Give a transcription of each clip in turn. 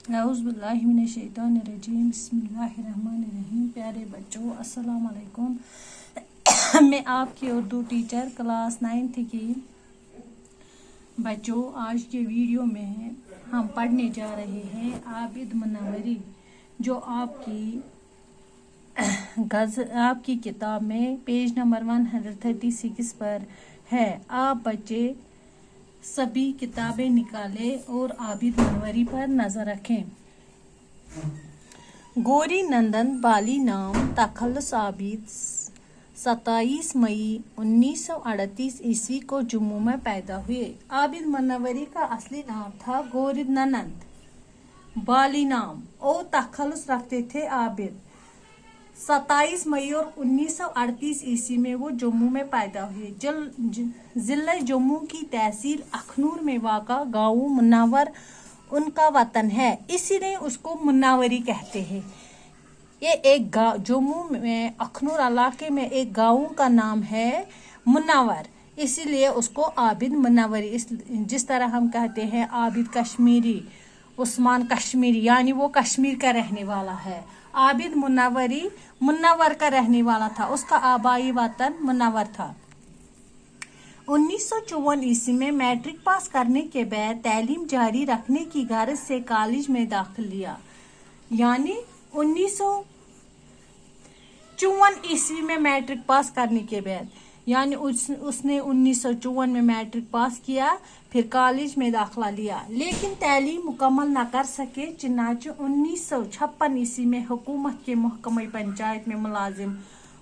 औज़ुबिल्लाहिमिनश्शैतानिर्रजीम बिस्मिल्लाहिर्रहमानिर्रहीम। प्यारे बच्चों, अस्सलाम वालेकुम। मैं आपकी उर्दू टीचर क्लास 9th की। बच्चों, आज के वीडियो में हम पढ़ने जा रहे हैं आबिद मुनव्वरी, जो आपकी किताब में पेज नंबर 136 पर है। आप बच्चे सभी किताबें निकालें और आबिद मुनव्वरी पर नजर रखें। गौरी नंदन बाली नाम तखल्लुस आबिद 27 मई 1938 ईस्वी को जम्मू में पैदा हुए। आबिद मुनव्वरी का असली नाम था गौरी नंदन बाली नाम और तखल्लुस रखते थे आबिद। 27 मई और 1938 ईस्वी में वो जम्मू में पैदा हुए। जिला जम्मू की तहसील अखनूर में वाक़ा गाँव मुनव्वर उनका वतन है, इसीलिए उसको मुनव्वरी कहते हैं। ये एक गाँव जम्मू में अखनूर इलाके में एक गाँव का नाम है मुनव्वर, इसीलिए उसको आबिद मुनव्वरी। जिस तरह हम कहते हैं आबिद कश्मीरी, उस्मान कश्मीरी, यानी वो कश्मीर का रहने वाला है। आबिद मुनव्वरी मुनव्वर का रहने वाला था, उसका आबाई वतन मुनव्वर था। 1954 ईस्वी में मैट्रिक पास करने के बाद तालीम जारी रखने की गर्ज से कॉलेज में दाखिल लिया। यानी 1954 ईस्वी में मैट्रिक पास करने के बाद, यानी उसने 1954 में मैट्रिक पास किया, फिर कॉलेज में दाखिला लिया, लेकिन तालीम मुकम्मल न कर सके। चुनांचे 1956 ईस्वी में हुकूमत के महकमे पंचायत में मुलाजिम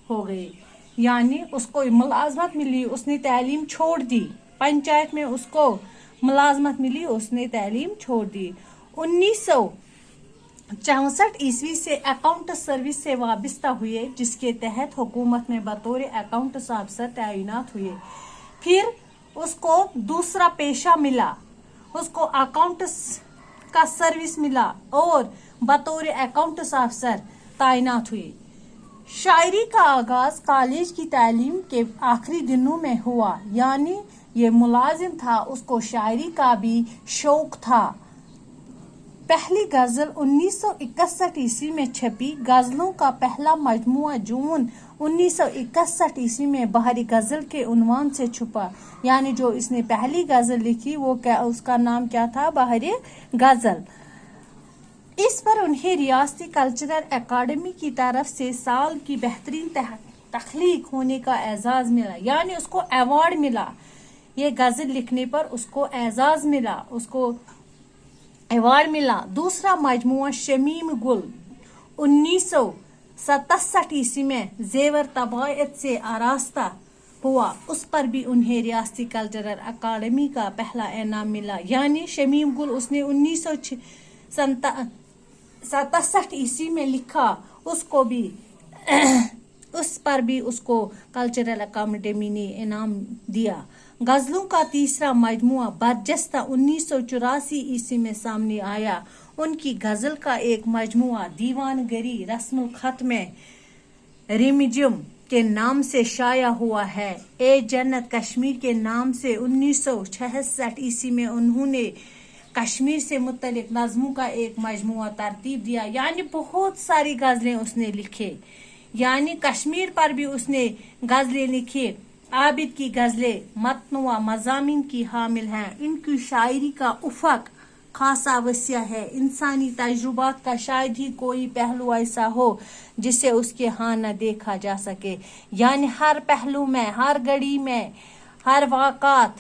हो गए, यानी उसको मुलाजमत मिली, उसने तालीम छोड़ दी। पंचायत में उसको मुलाजमत मिली, उसने तालीम छोड़ दी। 1964 ईस्वी से अकाउंट सर्विस से वाबस्ता हुए, जिसके तहत हुकूमत में बतौर अकाउंट अफसर तैनात हुए। फिर उसको दूसरा पेशा मिला, उसको अकाउंट का सर्विस मिला और बतौर अकाउंट अफसर तैनात हुए। शायरी का आगाज कॉलेज की तालीम के आखिरी दिनों में हुआ, यानी ये मुलाजिम था, उसको शायरी का भी शौक था। पहली गजल 1961 ईस्वी में छपी। गजलों का पहला मजमुआ जून 1961 ईस्वी में बहरी गजल के उन्वान से छपा, यानी जो इसने पहली गजल लिखी वो उसका नाम क्या था? बहरी गजल। इस पर उन्हें रियासती कल्चरल अकादमी की तरफ से साल की बेहतरीन तख्लीक होने का एजाज मिला, यानी उसको अवार्ड मिला। ये गजल लिखने पर उसको एजाज मिला, उसको अवार्ड मिला। दूसरा मजमुआ शमीम गुल 1967 ईस्वी में जेवर तबायत से आरास्ता हुआ, उस पर भी उन्हें रियासती कल्चरल अकादमी का पहला इनाम मिला। यानी शमीम गुल उसने 1967 ईस्वी में लिखा, उसको भी उस पर भी उसको कल्चरल अकादमी ने इनाम दिया। गजलों का तीसरा मजमुआ बरजस्ता 1984 ईस्वी में सामने आया। उनकी गजल का एक मजमुआ दीवानगरी रस्मुल खत में रिमझिम के नाम से शाया हुआ है। ए जन्नत कश्मीर के नाम से 1966 ईस्वी में उन्होंने कश्मीर से मुतल्लिक नज़मों का एक मजमुआ तरतीब दिया, यानी बहुत सारी गजलें उसने लिखे, यानी कश्मीर पर भी उसने गजलें लिखी। आबिद की गजलें मतनुआ मज़ामीन की हामिल हैं। इनकी शायरी का उफ़क़ खासा वसिया है। इंसानी तजुर्बात का शायद ही कोई पहलू ऐसा हो जिसे उसके यहाँ न देखा जा सके, यानी हर पहलू में, हर घड़ी में, हर वाक़ात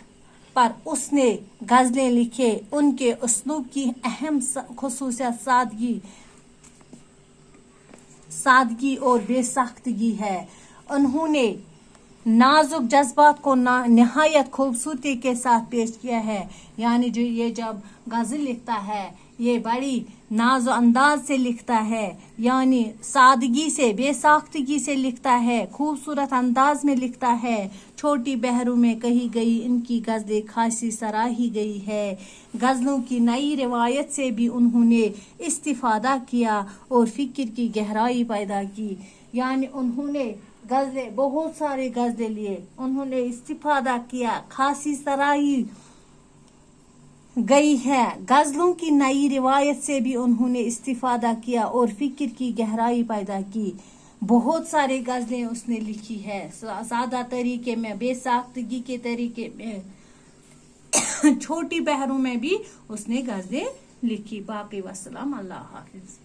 पर उसने गजलें लिखे। उनके उसलूब की अहम खुसूसियत सादगी और बेसाख्तगी है। उन्होंने नाजुक जज्बात को निहायत खूबसूरती के साथ पेश किया है, यानी जो ये जब गजल लिखता है ये बड़ी नाजो अंदाज से लिखता है, यानी सादगी से, बेसाख्तगी से लिखता है, खूबसूरत अंदाज में लिखता है। छोटी बहरों में कही गई इनकी गजलें खासी सराही गई है। गजलों की नई रिवायत से भी उन्होंने इस्तिफादा किया और फिक्र की गहराई पैदा की, यानी उन्होंने गजलें, बहुत सारे गजलें लिए, उन्होंने इस्तिफादा किया, खासी सराही गई है। गजलों की नई रिवायत से भी उन्होंने इस्तिफादा किया और फिक्र की गहराई पैदा की। बहुत सारे गजलें उसने लिखी है, सादा तरीके में, बेसाख्तगी के तरीके में, छोटी बहरों में भी उसने गजलें लिखी। बाकी वस्सलाम, अल्लाह हाफिज।